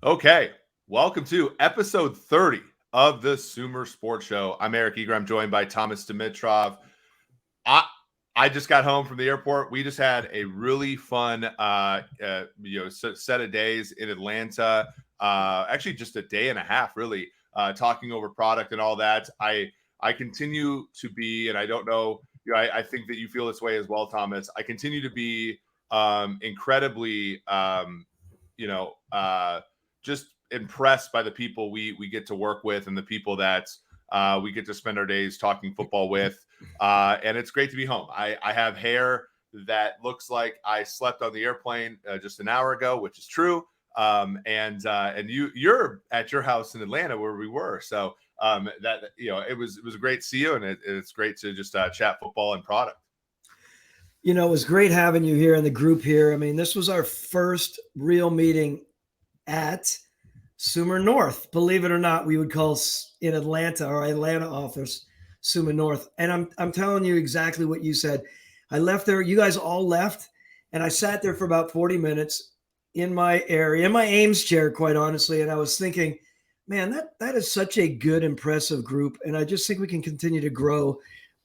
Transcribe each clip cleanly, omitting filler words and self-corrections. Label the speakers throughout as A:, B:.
A: Okay, welcome to episode 30 of the Sumer Sports Show. I'm Eric Eager. I'm joined by Thomas Dimitroff. I I just got home from the airport. We just had a really fun set of days in Atlanta. Actually, just a day and a half, really, talking over product and all that. I continue to be, and I don't know, I think that you feel this way as well, Thomas. I continue to be incredibly you know, just impressed by the people we get to work with and the people that we get to spend our days talking football with. And it's great to be home. I have hair that looks like I slept on the airplane just an hour ago, which is true. And you're at your house in Atlanta where we were. So it was great to see you, and it's great to just chat football and product.
B: It was great having you here in the group here. I mean, this was our first real meeting at Sumer North. Believe it or not, we would call in Atlanta, our Atlanta office, Sumer North. And I'm telling you exactly what you said. I left there. You guys all left, and I sat there for about 40 minutes in my area, in my Ames chair, quite honestly. And I was thinking, man, that is such a good, impressive group, and I just think we can continue to grow.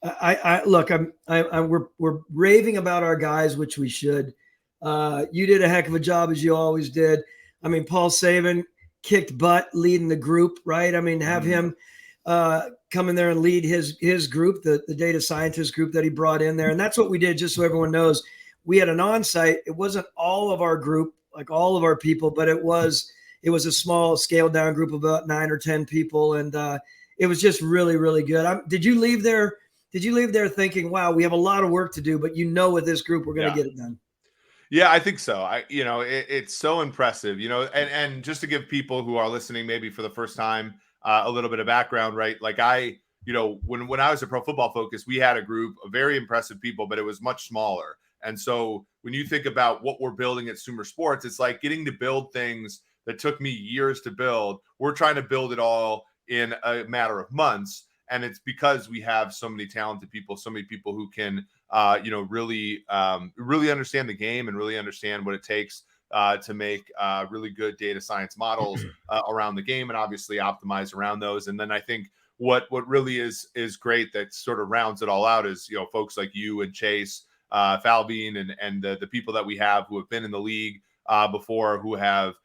B: We're raving about our guys, which we should. You did a heck of a job, as you always did. I mean, Paul Saban kicked butt leading the group, right? I mean, have him come in there and lead his group, the data scientist group that he brought in there. And that's what we did, just so everyone knows. We had an on-site. It wasn't all of our group, like all of our people, but it was a small scaled down group of about 9 or 10 people. And it was just really, really good. Did you leave there thinking, wow, we have a lot of work to do, but with this group, we're going to get it done?
A: Yeah, I think so. It's so impressive, and just to give people who are listening, maybe for the first time, a little bit of background, right? Like when I was at Pro Football Focus, we had a group of very impressive people, but it was much smaller. And so when you think about what we're building at Sumer Sports, it's like getting to build things that took me years to build. We're trying to build it all in a matter of months. And it's because we have so many talented people, so many people who can, really understand the game and really understand what it takes to make really good data science models around the game, and obviously optimize around those. And then I think what really is great that sort of rounds it all out is, folks like you and Chase, Falvine, and the people that we have who have been in the league before, who have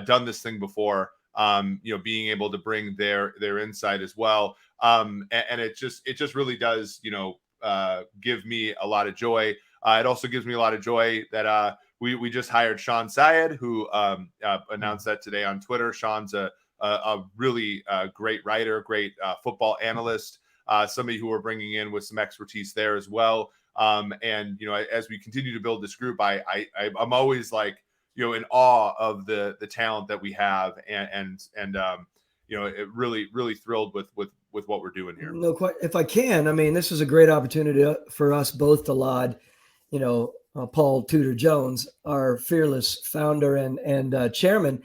A: done this thing before. Being able to bring their insight as well. And it just really does, give me a lot of joy. It also gives me a lot of joy that we just hired Sean Syed, who announced that today on Twitter. Sean's a really great writer, great football analyst, somebody who we're bringing in with some expertise there as well. And as we continue to build this group, I'm always like, in awe of the talent that we have, and it really thrilled with what we're doing here.
B: No, quite. If I can, I mean, this is a great opportunity for us both to laud, Paul Tudor Jones, our fearless founder and chairman.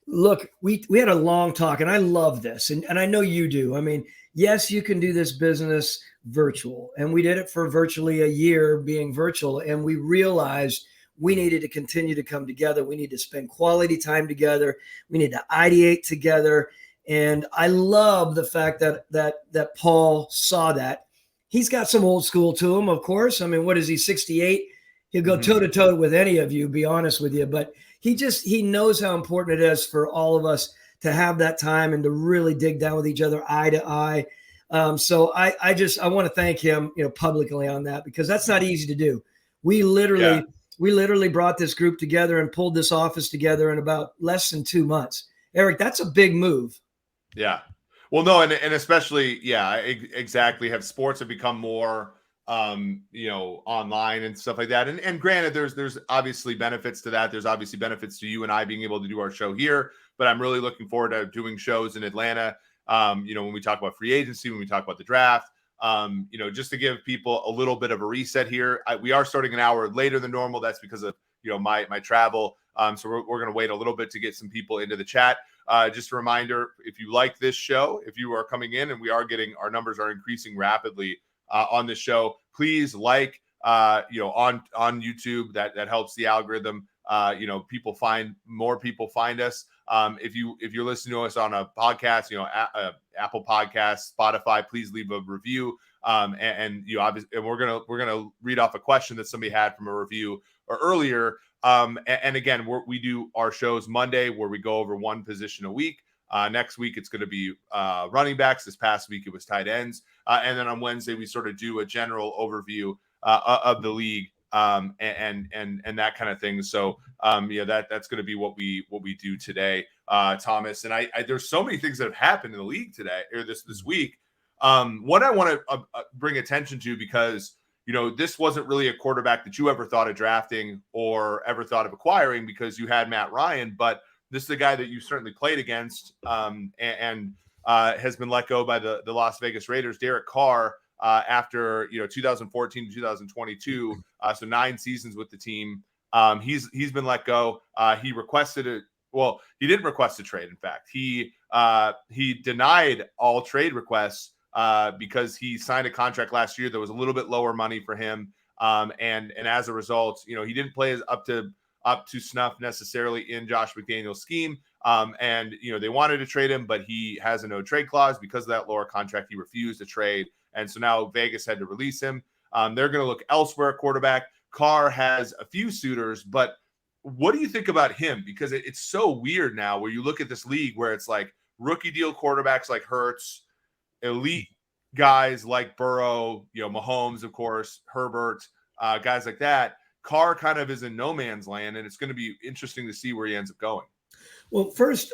B: Look, we had a long talk, and I love this, and I know you do. I mean, yes, you can do this business virtual, and we did it for virtually a year being virtual, and we realized we needed to continue to come together. We need to spend quality time together. We need to ideate together. And I love the fact that Paul saw that. He's got some old school to him, of course. I mean, what is he, 68? He'll go toe to toe with any of you, be honest with you. But he knows how important it is for all of us to have that time and to really dig down with each other eye to eye. So I want to thank him, publicly on that, because that's not easy to do. We literally brought this group together and pulled this office together in about less than 2 months. Eric, that's a big move.
A: Yeah. Well, no, and especially, exactly. Have sports have become more, online and stuff like that. And granted, there's obviously benefits to that. There's obviously benefits to you and I being able to do our show here, but I'm really looking forward to doing shows in Atlanta. When we talk about free agency, when we talk about the draft, just to give people a little bit of a reset here. We are starting an hour later than normal. That's because of, my travel. So we're going to wait a little bit to get some people into the chat. Just a reminder, if you like this show, if you are coming in, and our numbers are increasing rapidly on this show, please on YouTube. That helps the algorithm. more people find us. If you're listening to us on a podcast, Apple Podcasts, Spotify, please leave a review. And we're gonna read off a question that somebody had from a review or earlier. And again, we do our shows Monday where we go over one position a week. Next week it's going to be running backs. This past week it was tight ends, and then on Wednesday we sort of do a general overview of the league and that kind of thing. So that's going to be what we do today, Thomas. And I there's so many things that have happened in the league today or this week. What I want to bring attention to, because this wasn't really a quarterback that you ever thought of drafting or ever thought of acquiring, because you had Matt Ryan, but this is a guy that you certainly played against and has been let go by the Las Vegas Raiders, Derek Carr, after 2014 to 2022, so 9 seasons with the team. He's been let go. He requested it. Well, he didn't request a trade. In fact, he denied all trade requests because he signed a contract last year that was a little bit lower money for him, and as a result, he didn't play as up to snuff necessarily in Josh McDaniel's scheme. And they wanted to trade him, but he has a no trade clause because of that lower contract. He refused to trade, and so now Vegas had to release him. They're going to look elsewhere at quarterback. Carr has a few suitors, but what do you think about him? Because it's so weird now where you look at this league where it's like rookie deal quarterbacks like Hurts, elite guys like Burrow, Mahomes, of course, Herbert, guys like that. Carr kind of is in no man's land, and it's going to be interesting to see where he ends up going. Well,
B: first,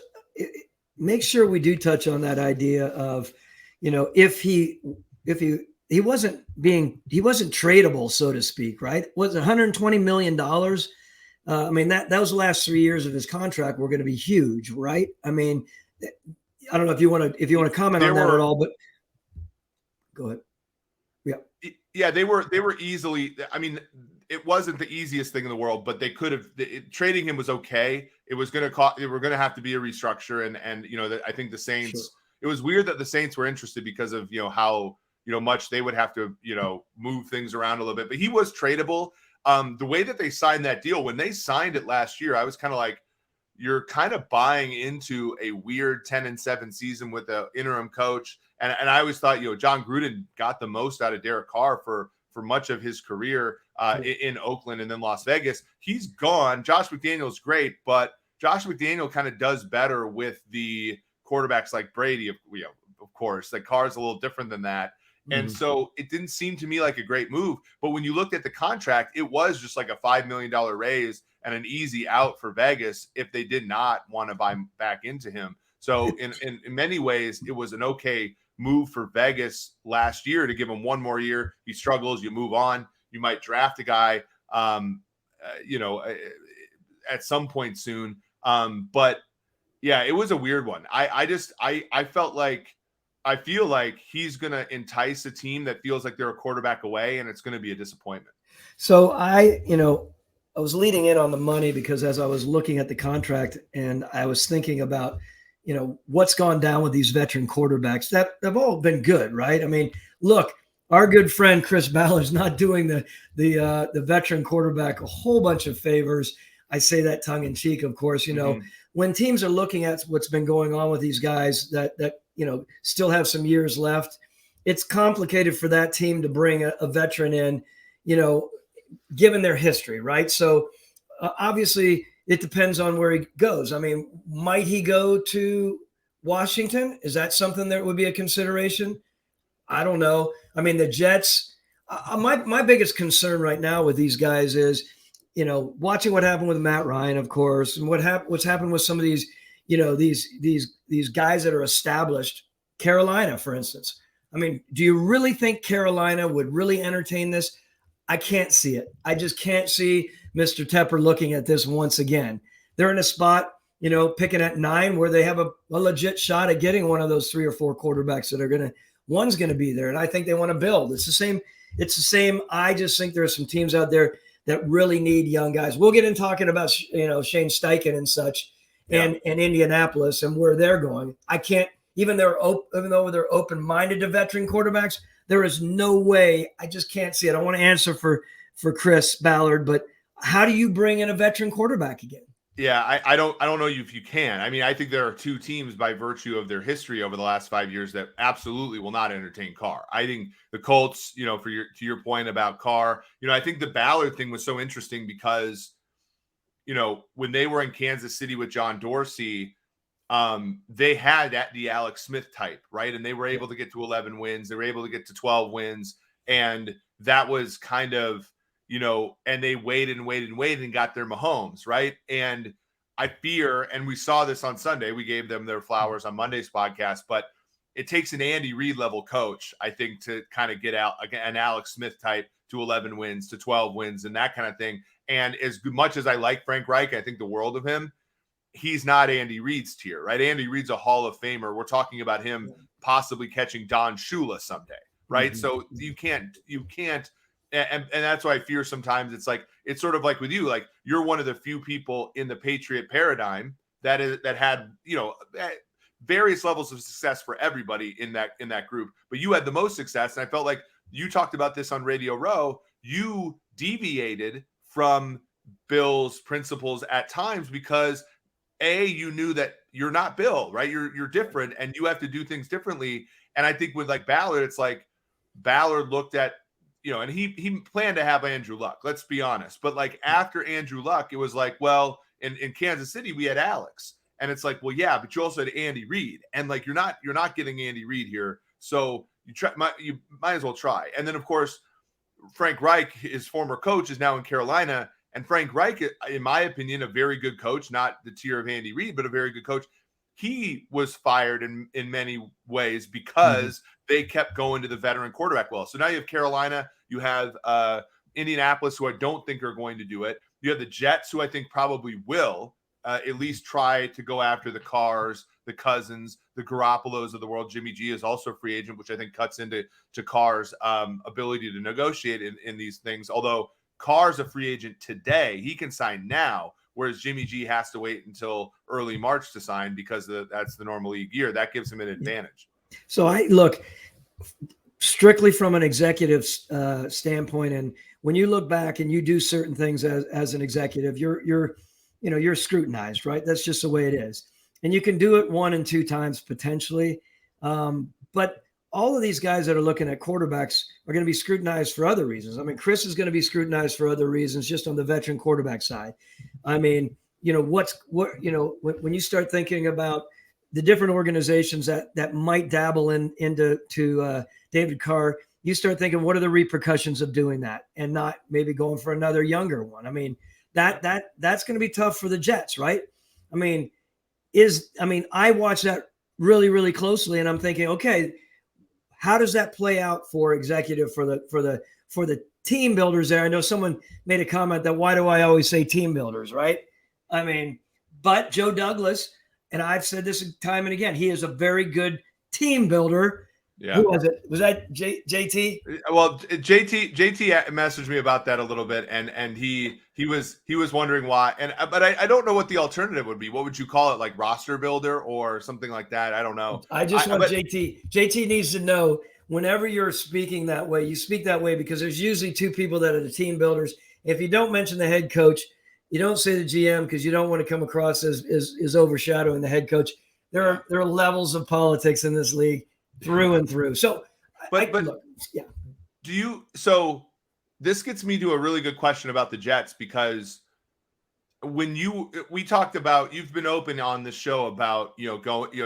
B: make sure we do touch on that idea of, if he wasn't tradable, so to speak, right? Was $120 million? I mean, that was the last 3 years of his contract were going to be huge, right? I mean, I don't know if you want to comment on that at all, but go ahead.
A: Yeah, they were easily. I mean, it wasn't the easiest thing in the world, but they could have. Trading him was okay. It was going to cost. They were going to have to be a restructure, and I think the Saints. Sure. It was weird that the Saints were interested because of how much they would have to move things around a little bit. But he was tradable. The way that they signed that deal, when they signed it last year, I was kind of like, you're kind of buying into a weird 10-7 season with an interim coach. And I always thought, John Gruden got the most out of Derek Carr for much of his career in Oakland and then Las Vegas. He's gone. Josh McDaniel's great, but Josh McDaniel kind of does better with the quarterbacks like Brady, of course. Like Carr's a little different than that. And so it didn't seem to me like a great move. But when you looked at the contract, it was just like a $5 million raise and an easy out for Vegas if they did not want to buy back into him. So in many ways, it was an okay move for Vegas last year to give him one more year. He struggles, you move on. You might draft a guy, at some point soon. But yeah, it was a weird one. I feel like he's going to entice a team that feels like they're a quarterback away, and it's going to be a disappointment.
B: So I was leading in on the money because as I was looking at the contract and I was thinking about, what's gone down with these veteran quarterbacks that have all been good, right? I mean, look, our good friend Chris Ballard's not doing the veteran quarterback a whole bunch of favors. I say that tongue in cheek, of course. When teams are looking at what's been going on with these guys that still have some years left, it's complicated for that team to bring a veteran in, given their history, right? So obviously it depends on where he goes. I mean, might he go to Washington? Is that something that would be a consideration? I don't know. I mean, the Jets, my biggest concern right now with these guys is, watching what happened with Matt Ryan, of course, and what's happened with some of these, these guys that are established. Carolina, for instance. I mean, do you really think Carolina would really entertain this? I can't see it. I just can't see Mr. Tepper looking at this once again. They're in a spot, picking at 9 where they have a legit shot at getting one of those 3 or 4 quarterbacks that one's going to be there. And I think they want to build. It's the same. I just think there are some teams out there that really need young guys. We'll get in talking about, Shane Steichen and such and Indianapolis and where they're going. I can't, even though they're open-minded to veteran quarterbacks, there is no way. I just can't see it. I want to answer for Chris Ballard, but how do you bring in a veteran quarterback again?
A: Yeah, I don't know if you can. I mean, I think there are two teams by virtue of their history over the last 5 years that absolutely will not entertain Carr. I think the Colts, to your point about Carr, I think the Ballard thing was so interesting because, when they were in Kansas City with John Dorsey, they had the Alex Smith type, right? And they were able to get to 11 wins. They were able to get to 12 wins. And that was kind of, and they waited and got their Mahomes, right? And I fear, and we saw this on Sunday, we gave them their flowers on Monday's podcast, but it takes an Andy Reid level coach, I think, to kind of get out an Alex Smith type to 11 wins, to 12 wins, and that kind of thing. And as much as I like Frank Reich, I think the world of him, he's not Andy Reid's tier, right? Andy Reid's a Hall of Famer. We're talking about him possibly catching Don Shula someday, right? Mm-hmm. So you can't, and that's why I fear sometimes it's sort of like with you, like you're one of the few people in the Patriot paradigm that had, various levels of success for everybody in that group, but you had the most success. And I felt like you talked about this on Radio Row. You deviated from Bill's principles at times because you knew that you're not Bill, right? You're different and you have to do things differently. And I think with like Ballard, it's like Ballard looked at, and he planned to have Andrew Luck, let's be honest. But like after Andrew Luck, it was like, well, in Kansas City, we had Alex. And it's like, well, yeah, but you also had Andy Reid. And like, you're not getting Andy Reid here. So you might as well try. And then of course, Frank Reich, his former coach, is now in Carolina. And Frank Reich, in my opinion, a very good coach, not the tier of Andy Reid, but a very good coach. He was fired in many ways because they kept going to the veteran quarterback well. So now you have Carolina, you have Indianapolis, who I don't think are going to do it. You have the Jets, who I think probably will at least try to go after the Carrs, the Cousins, the Garoppolos of the world. Jimmy G is also a free agent, which I think cuts into Carr's ability to negotiate in these things. Although Carr's a free agent today, he can sign now, whereas Jimmy G has to wait until early March to sign because that's the normal league year. That gives him an advantage.
B: So I look strictly from an executive standpoint, and when you look back and you do certain things as an executive, you're scrutinized, right? That's just the way it is. And you can do it 1 and 2 times potentially. But all of these guys that are looking at quarterbacks are going to be scrutinized for other reasons. I mean, Chris is going to be scrutinized for other reasons just on the veteran quarterback side. I mean, when you start thinking about the different organizations that might dabble into David Carr, you start thinking, what are the repercussions of doing that and not maybe going for another younger one? I mean, that's going to be tough for the Jets, right? I watch that really, really closely, and I'm thinking, okay, how does that play out for executive for the team builders there? I know someone made a comment that why do I always say team builders, right? I mean, but Joe Douglas, and I've said this time and again, he is a very good team builder. Yeah. Who was it? Was that JT?
A: Well, JT messaged me about that a little bit, and he was wondering why. But I don't know what the alternative would be. What would you call it? Like roster builder or something like that? I don't know.
B: JT. JT needs to know whenever you're speaking that way, you speak that way because there's usually 2 people that are the team builders. If you don't mention the head coach, you don't say the GM because you don't want to come across as overshadowing the head coach. There are levels of politics in this league. Through and through. So,
A: So this gets me to a really good question about the Jets, because when we talked about, you've been open on this show about,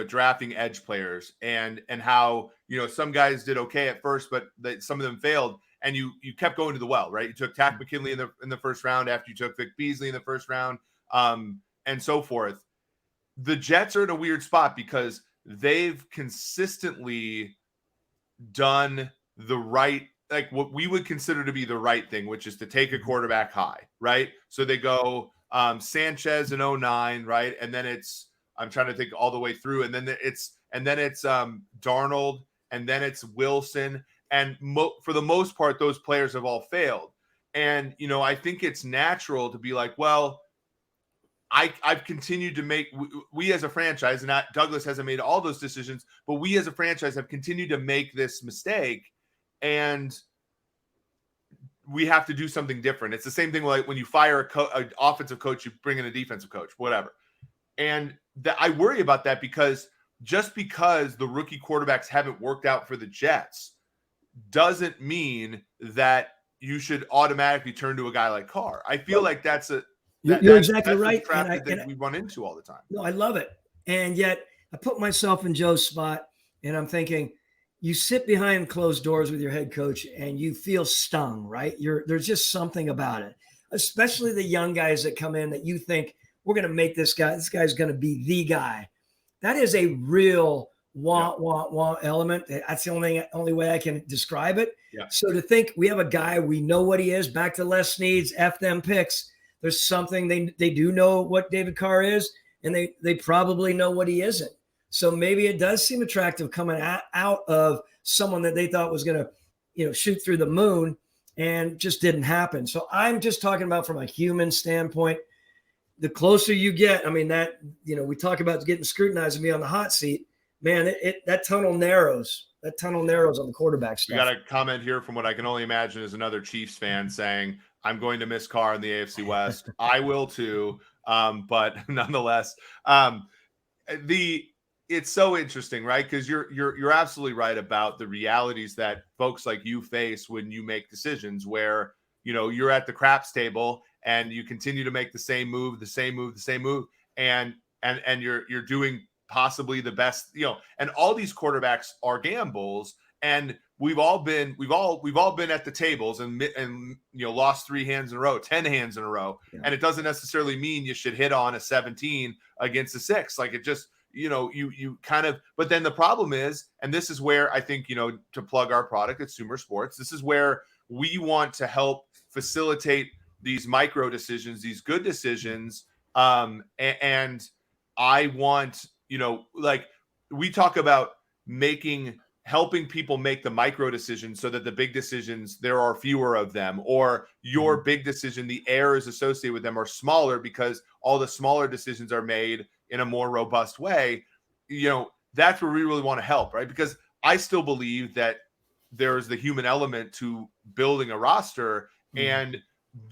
A: drafting edge players and how, some guys did okay at first, but some of them failed. And you kept going to the well, right? You took Takk McKinley in the first round after you took Vic Beasley in the first round, and so forth. The Jets are in a weird spot because they've consistently done the right, like what we would consider to be the right thing, which is to take a quarterback high, right? So they go Sanchez in 2009, right? And then I'm trying to think all the way through, and then it's Darnold, and then it's Wilson, and for the most part, those players have all failed. And I think it's natural to be like, well, I've continued to make, we as a franchise, and Douglas hasn't made all those decisions, but we as a franchise have continued to make this mistake. And we have to do something different. It's the same thing like when you fire an offensive coach, you bring in a defensive coach, whatever. And I worry about that because just because the rookie quarterbacks haven't worked out for the Jets doesn't mean that you should automatically turn to a guy like Carr. I feel like
B: you're exactly right.
A: That we run into all the time.
B: No, I love it. And yet I put myself in Joe's spot and I'm thinking, you sit behind closed doors with your head coach and you feel stung, right? There's just something about it, especially the young guys that come in that you think we're going to make this guy's going to be the guy. That is a real want element. That's the only way I can describe it.
A: Yeah.
B: So to think we have a guy, we know what he is, back to Les Snead's F them picks. There's something they do know what David Carr is, and they probably know what he isn't. So maybe it does seem attractive coming out of someone that they thought was going to, shoot through the moon, and just didn't happen. So I'm just talking about from a human standpoint. The closer you get, I mean, that, we talk about getting scrutinized and be on the hot seat, man, that tunnel narrows. That tunnel narrows on the quarterback stuff.
A: We got a comment here from what I can only imagine is another Chiefs fan saying, I'm going to miss Carr in the AFC West. I will too. But nonetheless, it's so interesting, right? Because you're absolutely right about the realities that folks like you face when you make decisions where, you're at the craps table and you continue to make the same move, and you're doing possibly the best, and all these quarterbacks are gambles, and we've all been at the tables and lost 3 hands in a row, 10 hands in a row, and it doesn't necessarily mean you should hit on a 17 against a 6. Like it just, you kind of, but then the problem is, and this is where I think, to plug our product at Sumer Sports, this is where we want to help facilitate these micro decisions, these good decisions. And I want, like we talk about helping people make the micro decisions so that the big decisions, there are fewer of them, or your big decision, the errors associated with them are smaller because all the smaller decisions are made in a more robust way. That's where we really want to help, right? Because I still believe that there's the human element to building a roster, and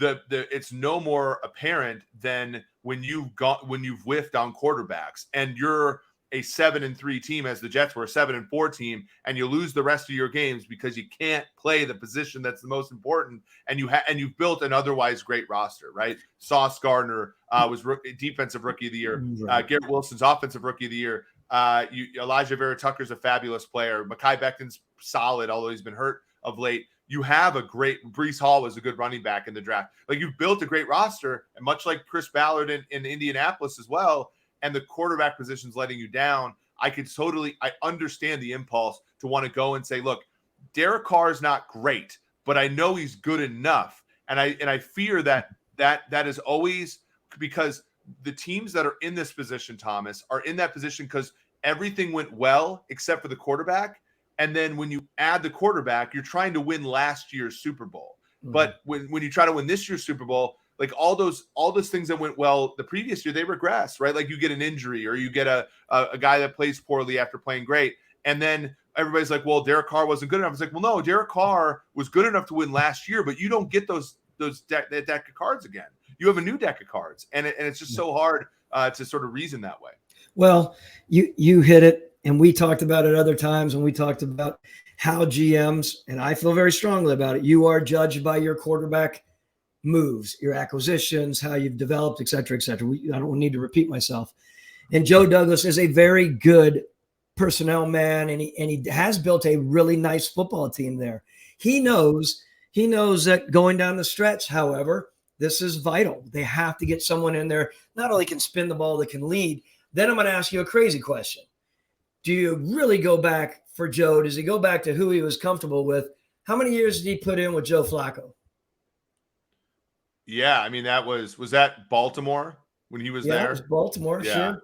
A: it's no more apparent than when you've whiffed on quarterbacks and you're a 7-3 team, as the Jets were a 7-4 team, and you lose the rest of your games because you can't play the position that's the most important, and you've built an otherwise great roster, right? Sauce Gardner was defensive rookie of the year. Garrett Wilson's offensive rookie of the year. Elijah Vera Tucker's a fabulous player. Mekhi Becton's solid, although he's been hurt of late. You have Breece Hall was a good running back in the draft. Like, you've built a great roster, and much like Chris Ballard in Indianapolis as well, and the quarterback position's letting you down. I understand the impulse to want to go and say, look, Derek Carr is not great, but I know he's good enough. And I fear that is always because the teams that are in this position, Thomas, are in that position because everything went well except for the quarterback. And then when you add the quarterback, you're trying to win last year's Super Bowl. Mm-hmm. But when you try to win this year's Super Bowl, like all those things that went well the previous year, they regress, right? Like you get an injury or you get a guy that plays poorly after playing great. And then everybody's like, well, Derek Carr wasn't good enough. It's like, well, no, Derek Carr was good enough to win last year, but you don't get that deck of cards again. You have a new deck of cards. And it's just so hard to sort of reason that way.
B: Well, you hit it. And we talked about it other times when we talked about how GMs, and I feel very strongly about it, you are judged by your quarterback moves, your acquisitions, how you've developed, et cetera, et cetera. I don't need to repeat myself. And Joe Douglas is a very good personnel man, and he has built a really nice football team there. He knows that going down the stretch, however, this is vital. They have to get someone in there, not only can spin the ball, that can lead. Then I'm going to ask you a crazy question. Do you really go back for Joe? Does he go back to who he was comfortable with? How many years did he put in with Joe Flacco?
A: Yeah, I mean, was that Baltimore when he was there?
B: It was Baltimore, yeah.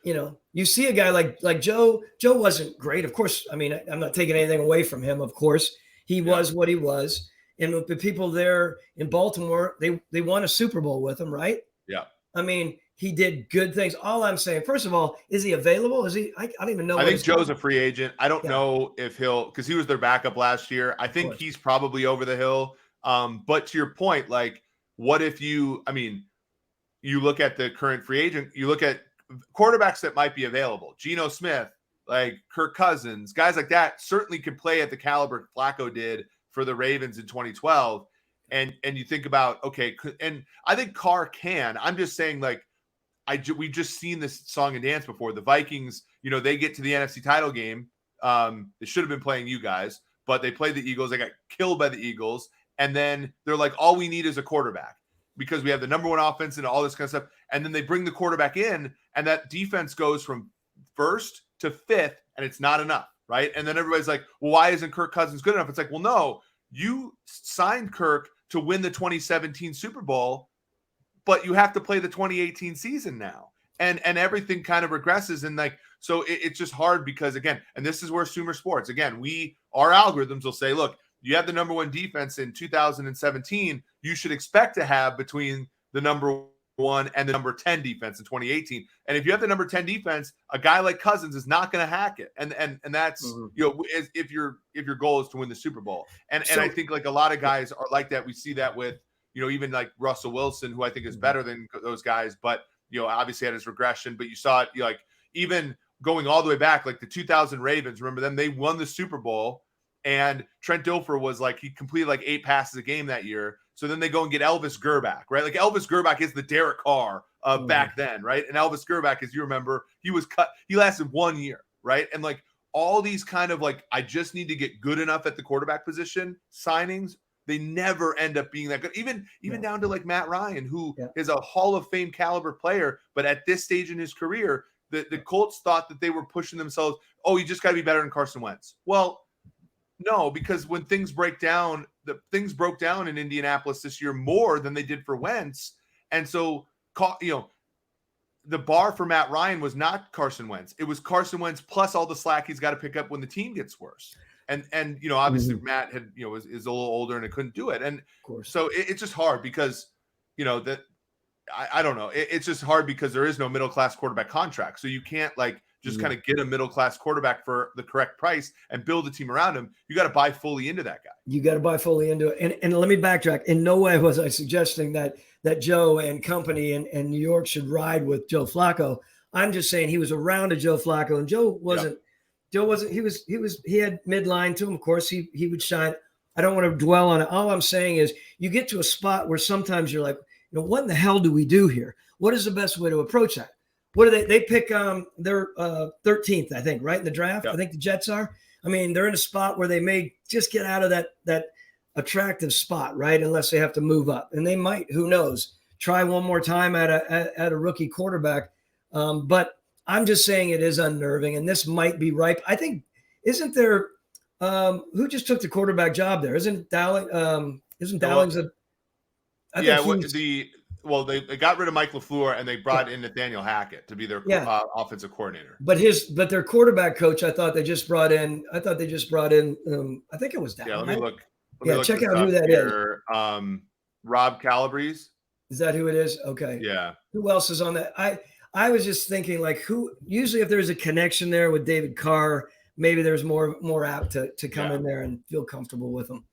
B: Sure. You see a guy like Joe. Joe wasn't great. Of course, I mean, I'm not taking anything away from him. Of course, he was what he was. And with the people there in Baltimore, they won a Super Bowl with him, right?
A: Yeah.
B: I mean, he did good things. All I'm saying, first of all, is he available? Is he? I don't even know.
A: I think Joe's a free agent. I don't know if because he was their backup last year. I think he's probably over the hill. But to your point, like, what if you look at the current free agent, you look at quarterbacks that might be available, Geno Smith, like Kirk Cousins, guys like that certainly could play at the caliber Flacco did for the Ravens in 2012. And you think about, okay, and I think Carr can. I'm just saying, like, we've just seen this song and dance before. The Vikings, they get to the NFC title game. They should have been playing you guys, but they played the Eagles. They got killed by the Eagles. And then they're like, all we need is a quarterback because we have the number one offense and all this kind of stuff. And then they bring the quarterback in, and that defense goes from first to fifth, and it's not enough, right? And then everybody's like, well, why isn't Kirk Cousins good enough? It's like, well, no, you signed Kirk to win the 2017 Super Bowl, but you have to play the 2018 season now. And everything kind of regresses. And like, so it's just hard because, again, and this is where Sumer Sports, again, our algorithms will say, look, you have the number one defense in 2017. You should expect to have between the number one and the number 10 defense in 2018. And if you have the number 10 defense, a guy like Cousins is not going to hack it. And that's, if your goal is to win the Super Bowl. And I think like a lot of guys are like that. We see that with, even like Russell Wilson, who I think is better than those guys, but obviously had his regression, but you saw it, like, even going all the way back, like the 2000 Ravens, remember them? They won the Super Bowl, and Trent Dilfer was like, he completed like 8 passes a game that year. So then they go and get Elvis Grbac, right? Like Elvis Grbac is the Derek Carr of back then, right? And Elvis Grbac, as you remember, he was cut. He lasted 1 year, right? And like all these kind of like, I just need to get good enough at the quarterback position signings, they never end up being that good. Even down to like Matt Ryan, who is a Hall of Fame caliber player, but at this stage in his career, the Colts thought that they were pushing themselves. Oh, you just got to be better than Carson Wentz. Well, no, because when things break down, things broke down in Indianapolis this year more than they did for Wentz. And so, the bar for Matt Ryan was not Carson Wentz. It was Carson Wentz plus all the slack he's got to pick up when the team gets worse. And obviously Matt had, is a little older and it couldn't do it. And of course, so it's just hard because, that I don't know. It's just hard because there is no middle-class quarterback contract. So you can't like just kind of get a middle-class quarterback for the correct price and build a team around him. You got to buy fully into that guy.
B: You got to buy fully into it. And let me backtrack. In no way was I suggesting that Joe and company and New York should ride with Joe Flacco. I'm just saying he was around a Joe Flacco, and Joe wasn't. Joe wasn't. He had midline to him. Of course, he would shine. I don't want to dwell on it. All I'm saying is you get to a spot where sometimes you're like, what in the hell do we do here? What is the best way to approach that? What do they pick? They're 13th, I think, right in the draft. Yep. I think the Jets are. I mean, they're in a spot where they may just get out of that attractive spot, right? Unless they have to move up, and they might. Who knows? Try one more time at a rookie quarterback, but. I'm just saying it is unnerving, and this might be ripe. I think, isn't there who just took the quarterback job there? Isn't Dowling? Isn't Dowling's a?
A: They got rid of Mike LaFleur and they brought in Nathaniel Hackett to be their offensive coordinator.
B: But their quarterback coach, I thought they just brought in. I think it was Dowling.
A: Yeah, let me look.
B: Check out who that is.
A: Rob Calabrese.
B: Is that who it is? Okay.
A: Yeah.
B: Who else is on that? I was just thinking, like, who usually if there's a connection there with David Carr, maybe there's more apt to come in there and feel comfortable with him.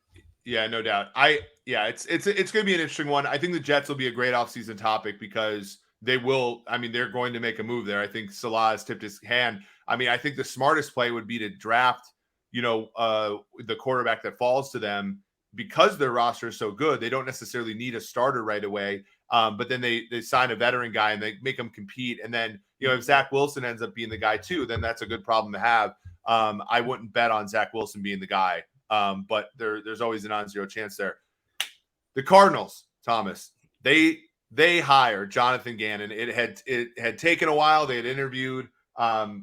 A: Yeah, no doubt. It's going to be an interesting one. I think the Jets will be a great offseason topic because they will. I mean, they're going to make a move there. I think Salah has tipped his hand. I mean, I think the smartest play would be to draft, the quarterback that falls to them because their roster is so good. They don't necessarily need a starter right away. But then they sign a veteran guy and they make him compete. And then, if Zach Wilson ends up being the guy too, then that's a good problem to have. I wouldn't bet on Zach Wilson being the guy. But there's always a non-zero chance there. The Cardinals, Thomas, they hired Jonathan Gannon. It had taken a while. They had interviewed Eric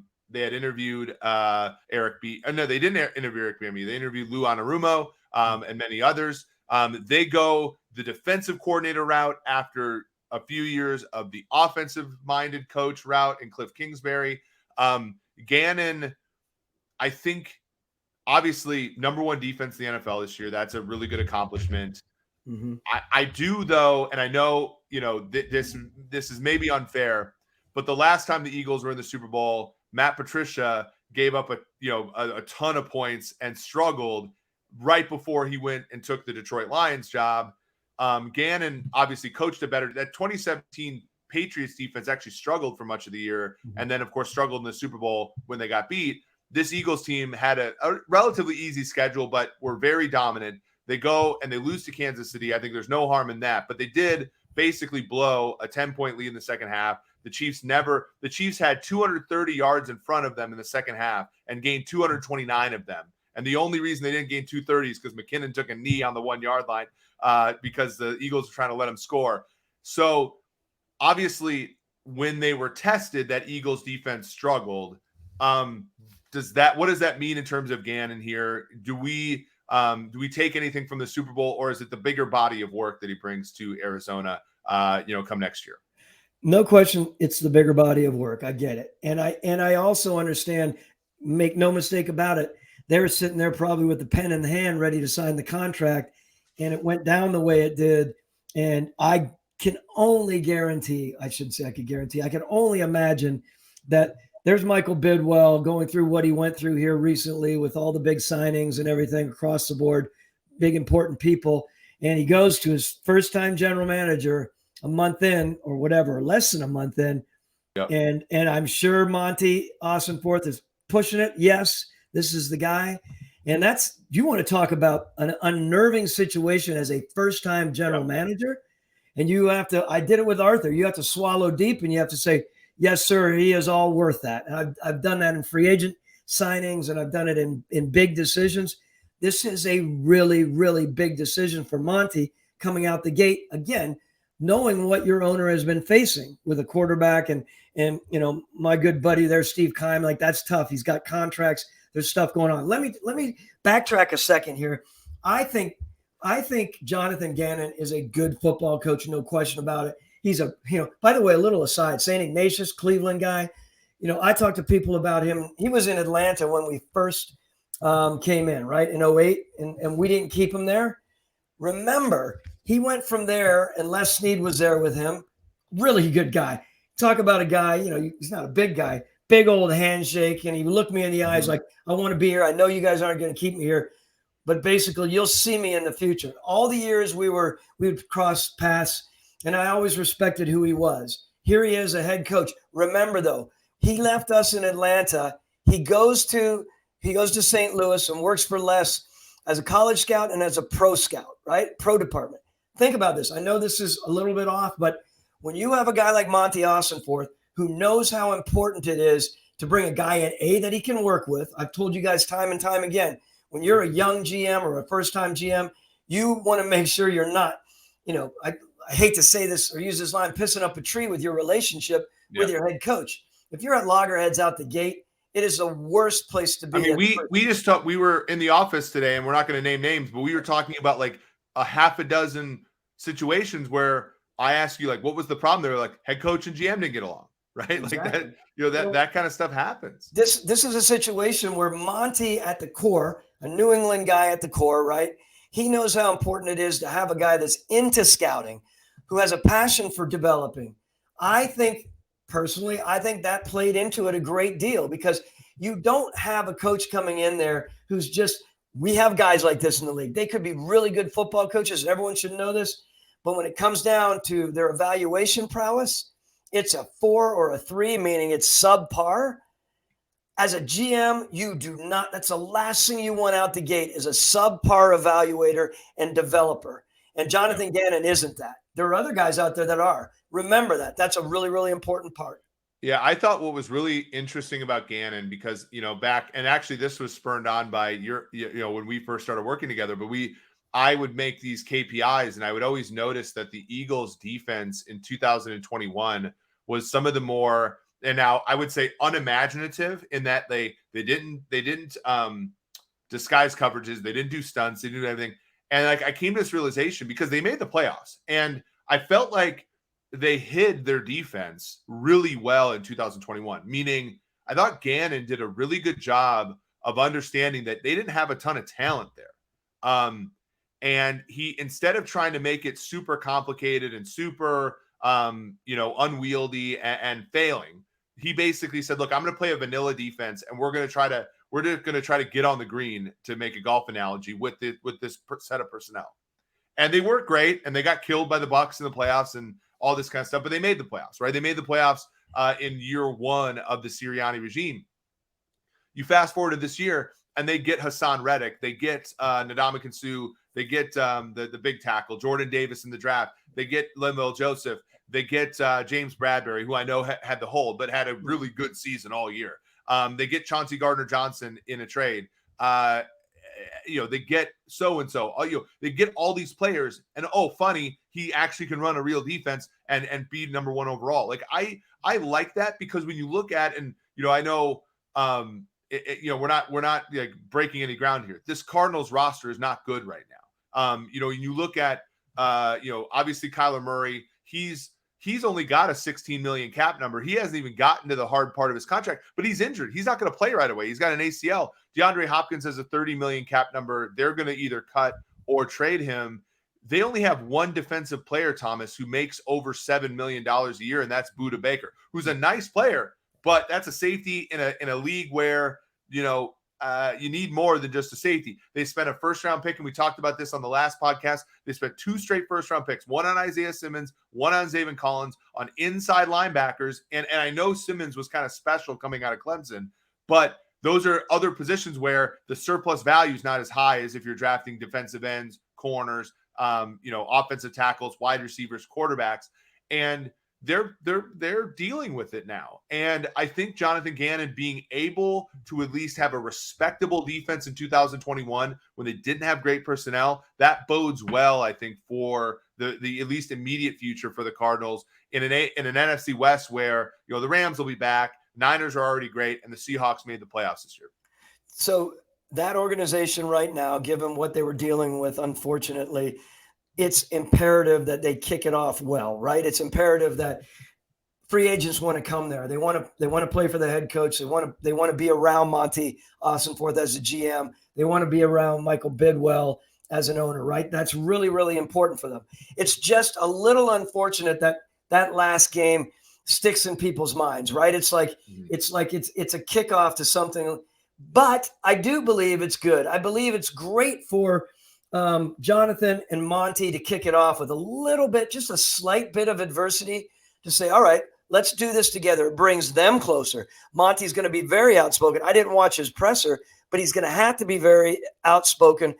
A: B. No, they didn't interview Eric Bieniemy. They interviewed Lou Anarumo and many others. They go the defensive coordinator route after a few years of the offensive-minded coach route in Cliff Kingsbury. Gannon, I think, obviously, number one defense in the NFL this year. That's a really good accomplishment. Mm-hmm. I do, though, and I know, this is maybe unfair, but the last time the Eagles were in the Super Bowl, Matt Patricia gave up a ton of points and struggled. right before he went and took the Detroit Lions job. Gannon obviously coached it better. That 2017 Patriots defense actually struggled for much of the year, and then of course struggled in the Super Bowl when they got beat. This Eagles team had a relatively easy schedule, but were very dominant. They go and they lose to Kansas City. I think there's no harm in that, but they did basically blow a 10-point lead in the second half. The Chiefs had 230 yards in front of them in the second half and gained 229 of them. And the only reason they didn't gain 230 is because McKinnon took a knee on the 1 yard line because the Eagles were trying to let him score. So obviously when they were tested, that Eagles defense struggled. What does that mean in terms of Gannon here? Do we take anything from the Super Bowl, or is it the bigger body of work that he brings to Arizona, come next year?
B: No question, it's the bigger body of work. I get it. And I also understand, make no mistake about it, they were sitting there probably with the pen in the hand ready to sign the contract, and it went down the way it did. And I can only guarantee, I shouldn't say I could guarantee, I can only imagine that there's Michael Bidwell going through what he went through here recently with all the big signings and everything across the board, big important people. And he goes to his first-time general manager a month in, or whatever, less than a month in. Yep. And I'm sure Monty Ossenforth is pushing it. Yes, this is the guy. And that's, you want to talk about an unnerving situation as a first-time general manager. And you have to, I did it with Arthur. You have to swallow deep and you have to say, yes, sir, he is all worth that. And I've done that in free agent signings, and I've done it in big decisions. This is a really, really big decision for Monty coming out the gate. Again, knowing what your owner has been facing with a quarterback and my good buddy there, Steve Keim, like that's tough. He's got contracts. There's stuff going on. Let me backtrack a second here. I think Jonathan Gannon is a good football coach, no question about it. He's by the way, a little aside, St. Ignatius, Cleveland guy. I talked to people about him. He was in Atlanta when we first came in, right, in 2008, and we didn't keep him there. Remember, he went from there, and Les Snead was there with him. Really good guy. Talk about a guy, he's not a big guy, big old handshake, and he looked me in the eyes like, I want to be here. I know you guys aren't going to keep me here, but basically you'll see me in the future. All the years we would cross paths, and I always respected who he was. Here he is, a head coach. Remember, though, he left us in Atlanta. He goes to St. Louis and works for Les as a college scout and as a pro scout, right? Pro department. Think about this. I know this is a little bit off, but when you have a guy like Monty Ossenforth who knows how important it is to bring a guy in, that he can work with. I've told you guys time and time again, when you're a young GM or a first-time GM, you want to make sure you're not, I hate to say this or use this line, pissing up a tree with your relationship with your head coach. If you're at loggerheads out the gate, it is the worst place to be.
A: I mean, we just talked. We were in the office today, and we're not going to name names, but we were talking about like a half a dozen situations where I asked you, like, what was the problem? They were like, head coach and GM didn't get along, right? Exactly. Like that, that kind of stuff happens.
B: This is a situation where Monty at the core, a New England guy at the core, right? He knows how important it is to have a guy that's into scouting, who has a passion for developing. I think that played into it a great deal, because you don't have a coach coming in there who's just, we have guys like this in the league. They could be really good football coaches, and everyone should know this. But when it comes down to their evaluation prowess, it's a 4 or a 3, meaning it's subpar. As a GM, you do not, that's the last thing you want out the gate, is a subpar evaluator and developer. And Jonathan Gannon isn't that. There are other guys out there that are. Remember that. That's a really, really important part.
A: Yeah, I thought what was really interesting about Gannon, because, back, and actually this was spurred on by when we first started working together, but I would make these KPIs, and I would always notice that the Eagles defense in 2021 was some of the more, and now I would say unimaginative, in that they didn't disguise coverages. They didn't do stunts. They didn't do everything. And I came to this realization because they made the playoffs, and I felt like they hid their defense really well in 2021, meaning I thought Gannon did a really good job of understanding that they didn't have a ton of talent there. And he, instead of trying to make it super complicated and super, unwieldy and failing, he basically said, look, I'm going to play a vanilla defense, and we're going to we're just going to try to get on the green, to make a golf analogy, with this set of personnel. And they weren't great, and they got killed by the Bucs in the playoffs and all this kind of stuff, but they made the playoffs, right? They made the playoffs in year one of the Sirianni regime. You fast forward to this year, and they get Hassan Reddick, they get Ndamukong Suh, they get the big tackle, Jordan Davis in the draft, they get Linval Joseph, they get James Bradbury, who I know had the hold, but had a really good season all year. They get Chauncey Gardner-Johnson in a trade. They get so-and-so. They get all these players, and funny, he actually can run a real defense and be number one overall. Like I like that, because when you look at, and I know we're not like breaking any ground here. This Cardinals roster is not good right now. When you look at obviously Kyler Murray, he's only got a $16 million cap number. He hasn't even gotten to the hard part of his contract, but he's injured. He's not going to play right away. He's got an ACL. DeAndre Hopkins has a $30 million cap number. They're going to either cut or trade him. They only have one defensive player, Thomas, who makes over $7 million a year, and that's Budda Baker, who's a nice player, but that's a safety in a league where, you need more than just a safety. They spent a first-round pick, and we talked about this on the last podcast. They spent 2 straight first-round picks, one on Isaiah Simmons, one on Zaven Collins, on inside linebackers. And I know Simmons was kind of special coming out of Clemson, but those are other positions where the surplus value is not as high as if you're drafting defensive ends, corners, offensive tackles, wide receivers, quarterbacks. And they're dealing with it now. And I think Jonathan Gannon being able to at least have a respectable defense in 2021 when they didn't have great personnel, that bodes well, I think, for the at least immediate future for the Cardinals in an NFC West where, the Rams will be back, Niners are already great, and the Seahawks made the playoffs this year.
B: So that organization right now, given what they were dealing with, unfortunately, it's imperative that they kick it off well, right? It's imperative that free agents want to come there. They want to play for the head coach. They want to be around Monty Ossenforth as a GM. They want to be around Michael Bidwell as an owner, right? That's really, really important for them. It's just a little unfortunate that last game sticks in people's minds, right? It's like it's a kickoff to something, but I do believe it's good. I believe it's great for Jonathan and Monty to kick it off with a little bit, just a slight bit of adversity to say, all right, let's do this together. It brings them closer. Monty's going to be very outspoken. I didn't watch his presser, but he's going to have to be very outspoken.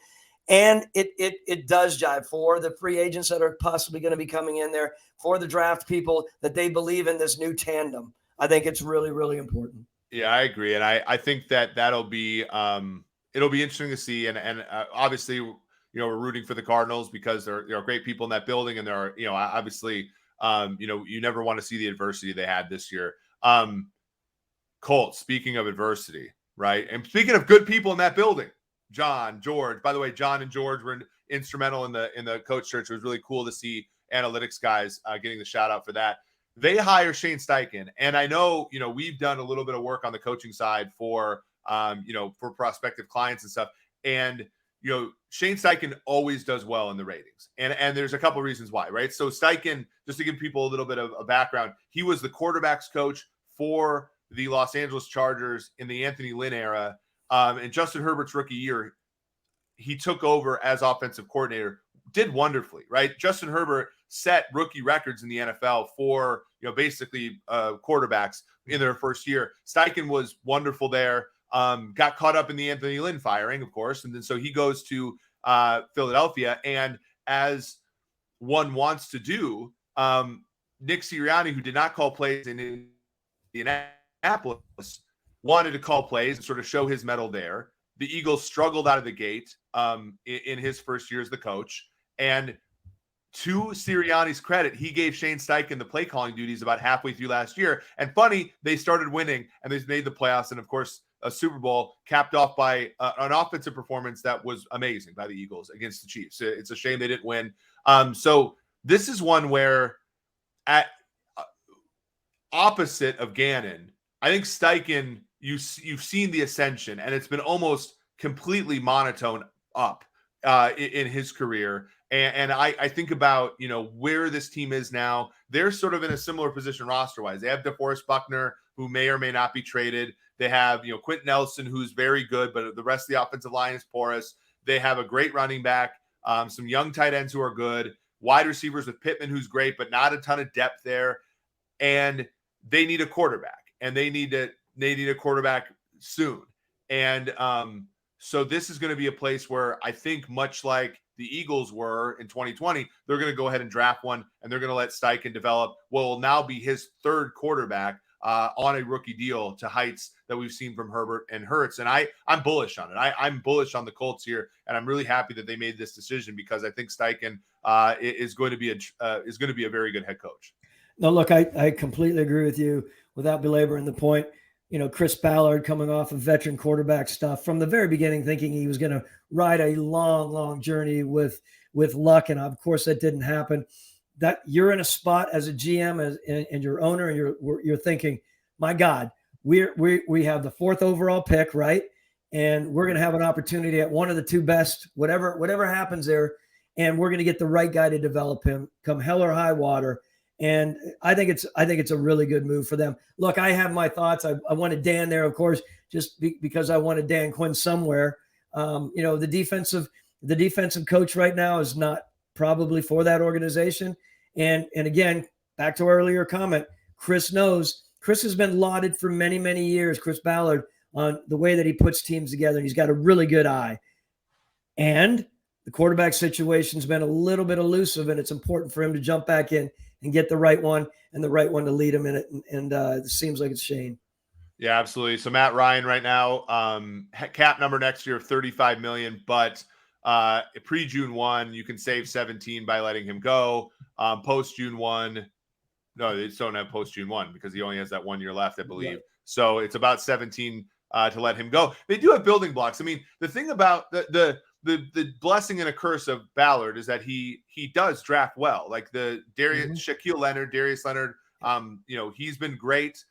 B: And it does jive for the free agents that are possibly going to be coming in there, for the draft people, that they believe in this new tandem. I think it's really, really important.
A: Yeah, I agree. And I think that'll be it'll be interesting to see. And obviously, we're rooting for the Cardinals because there are great people in that building, and there are, obviously, you never want to see the adversity they had this year. Colts, speaking of adversity, right? And speaking of good people in that building, John, George, by the way, John and George were instrumental in the coach search. It was really cool to see analytics guys getting the shout out for that. They hire Shane Steichen. And I know, we've done a little bit of work on the coaching side for prospective clients and stuff. And, Shane Steichen always does well in the ratings. And there's a couple reasons why, right? So Steichen, just to give people a little bit of a background, he was the quarterbacks coach for the Los Angeles Chargers in the Anthony Lynn era. And Justin Herbert's rookie year, he took over as offensive coordinator, did wonderfully, right? Justin Herbert set rookie records in the NFL for, basically quarterbacks in their first year. Steichen was wonderful there. Got caught up in the Anthony Lynn firing, of course. And then so he goes to Philadelphia. And as one wants to do, Nick Sirianni, who did not call plays in Indianapolis, wanted to call plays and sort of show his mettle there. The Eagles struggled out of the gate in his first year as the coach. And to Sirianni's credit, he gave Shane Steichen the play calling duties about halfway through last year. And funny, they started winning and they made the playoffs. And of course, a Super Bowl capped off by an offensive performance that was amazing by the Eagles against the Chiefs. It's a shame they didn't win. So this is one where, at opposite of Gannon, I think Steichen, you've seen the ascension, and it's been almost completely monotone up in his career. And I think about, where this team is now. They're sort of in a similar position roster-wise. They have DeForest Buckner, who may or may not be traded. They have, Quentin Nelson, who's very good, but the rest of the offensive line is porous. They have a great running back, some young tight ends who are good, wide receivers with Pittman, who's great, but not a ton of depth there. And they need a quarterback, and they need a quarterback soon. And so this is going to be a place where I think, much like the Eagles were in 2020, they're going to go ahead and draft one, and they're going to let Steichen develop what will now be his third quarterback on a rookie deal to heights that we've seen from Herbert and Hurts. And I'm bullish on it. I'm bullish on the Colts here, and I'm really happy that they made this decision, because I think Steichen is going to be a very good head coach.
B: No, look, I completely agree with you. Without belaboring the point, Chris Ballard, coming off of veteran quarterback stuff from the very beginning, thinking he was going to ride a long, long journey with luck, and of course that didn't happen. That you're in a spot as a GM and your owner, and you're thinking, my God, we have the 4th overall pick, right? And we're going to have an opportunity at one of the two best, whatever happens there, and we're going to get the right guy to develop him, come hell or high water. And I think it's a really good move for them. Look, I have my thoughts. I wanted Dan there, of course, just because I wanted Dan Quinn somewhere. The defensive coach right now is not probably for that organization. And again, back to our earlier comment, Chris has been lauded for many, many years, Chris Ballard, on the way that he puts teams together. And he's got a really good eye. And the quarterback situation's been a little bit elusive, and it's important for him to jump back in and get the right one, and the right one to lead him in it. And it seems like it's Shane.
A: Yeah, absolutely. So Matt Ryan right now, cap number next year of $35 million, but pre-June 1, you can save 17 by letting him go. Post-June 1, no, they just don't have post-June 1 because he only has that 1 year left, I believe. Yeah. So it's about 17 to let him go. They do have building blocks. I mean, the thing about the blessing and a curse of Ballard is that he does draft well. Like the Shaquille Leonard, Darius Leonard, he's been great.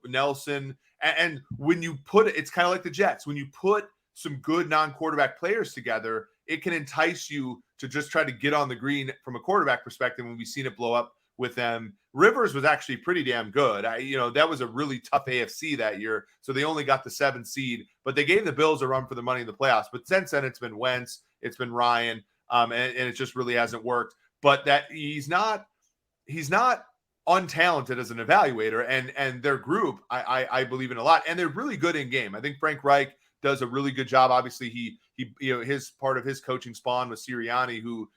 A: Nelson, and when you put it's kind of like the Jets. When you put some good non-quarterback players together, it can entice you to just try to get on the green from a quarterback perspective. When we've seen it blow up with them, Rivers was actually pretty damn good. That was a really tough AFC that year, so they only got the 7th seed, but they gave the Bills a run for the money in the playoffs. But since then, it's been Wentz, it's been Ryan, and it just really hasn't worked. But that he's not untalented as an evaluator, and their group I believe in a lot, and they're really good in game. I think Frank Reich does a really good job. Obviously, he his part of his coaching spawn was Sirianni, who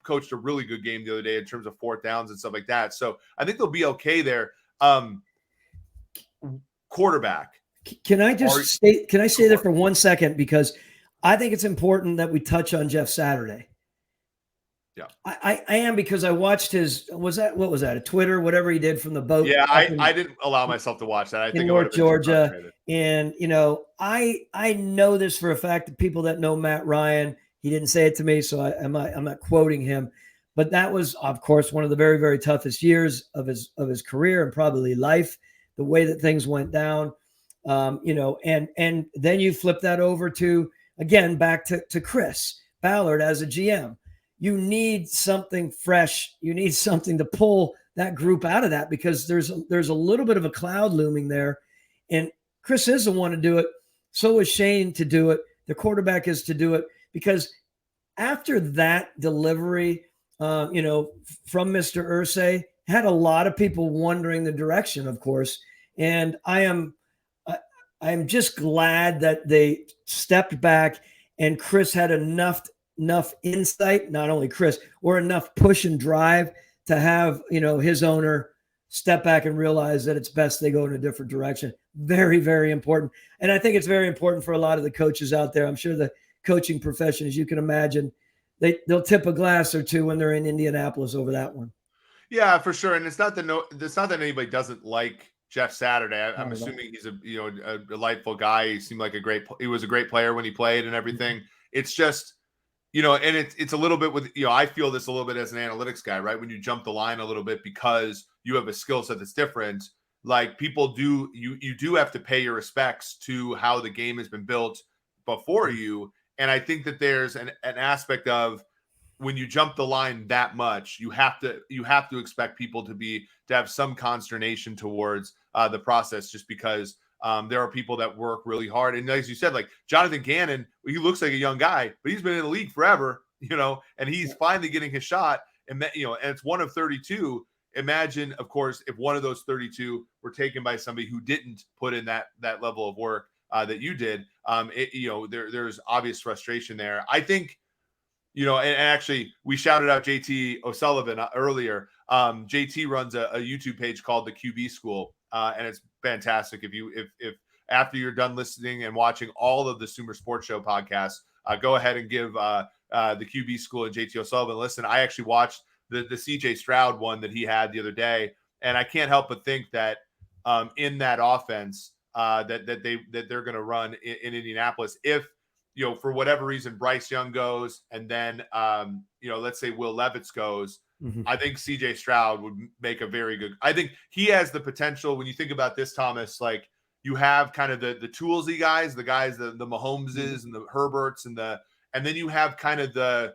A: coached a really good game the other day in terms of 4th downs and stuff like that. So I think they'll be okay there. Quarterback.
B: Can I say that for 1 second? Because I think it's important that we touch on Jeff Saturday.
A: Yeah,
B: I am, because I watched what was that, a Twitter, whatever he did from the boat.
A: Yeah, I didn't allow myself to watch that. I think
B: in North Georgia. And, I know this for a fact, the people that know Matt Ryan, he didn't say it to me, so I'm not quoting him, but that was, of course, one of the very, very toughest years of his career and probably life, the way that things went down, and then you flip that over to, again, back to Chris Ballard as a GM. You need something fresh. You need something to pull that group out of that, because there's a little bit of a cloud looming there, and Chris is the one to do it. So is Shane to do it. The quarterback is to do it. Because after that delivery, from Mr. Irsay, had a lot of people wondering the direction, of course. And I'm just glad that they stepped back, and Chris had enough insight, not only Chris, or enough push and drive to have, his owner step back and realize that it's best they go in a different direction. Very, very important. And I think it's very important for a lot of the coaches out there. I'm sure the coaching profession, as you can imagine, they'll tip a glass or two when they're in Indianapolis over that one.
A: Yeah, for sure. And it's not that anybody doesn't like Jeff Saturday. I'm assuming he's a delightful guy. He seemed like he was a great player when he played and everything. It's just, and it's a little bit with, I feel this a little bit as an analytics guy, right? When you jump the line a little bit because you have a skill set that's different, like people do, you do have to pay your respects to how the game has been built before you. And I think that there's an aspect of when you jump the line that much, you have to expect people to have some consternation towards the process, just because there are people that work really hard. And as you said, like Jonathan Gannon, he looks like a young guy, but he's been in the league forever, and he's finally getting his shot. And and it's one of 32. Imagine, of course, if one of those 32 were taken by somebody who didn't put in that level of work that you did. There's obvious frustration there. I think. And actually, we shouted out JT O'Sullivan earlier. JT runs a YouTube page called the QB School, and it's fantastic. If after you're done listening and watching all of the Sumer Sports Show podcasts, go ahead and give the QB School and JT O'Sullivan a listen. I actually watched the CJ Stroud one that he had the other day, and I can't help but think that in that offense that they're going to run in Indianapolis, if for whatever reason, Bryce Young goes, and then, let's say Will Levis goes, I think CJ Stroud would make a very good. I think he has the potential. When you think about this, Thomas, like you have kind of the toolsy guys, the Mahomeses and the Herberts and then you have kind of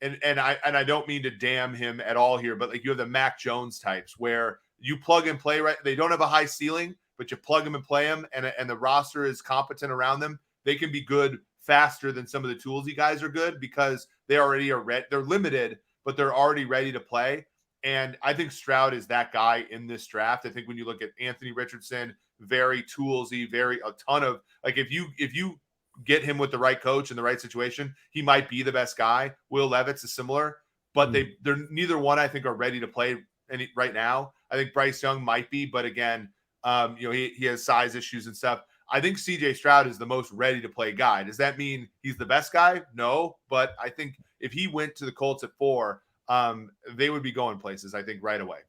A: and I don't mean to damn him at all here, but like you have the Mac Jones types where you plug and play, right? They don't have a high ceiling, but you plug them and play them, and the roster is competent around them. They can be good faster than some of the toolsy guys are good because they already are they're limited, but they're already ready to play. And I think Stroud is that guy in this draft. I think when you look at Anthony Richardson, very toolsy, a ton of like, if you get him with the right coach in the right situation, he might be the best guy. Will Levis is similar, but they're neither one, I think, are ready to play right now. I think Bryce Young might be, but again, he has size issues and stuff. I think CJ Stroud is the most ready to play guy. Does that mean he's the best guy? No, but I think if he went to the Colts at 4, they would be going places, I think, right away.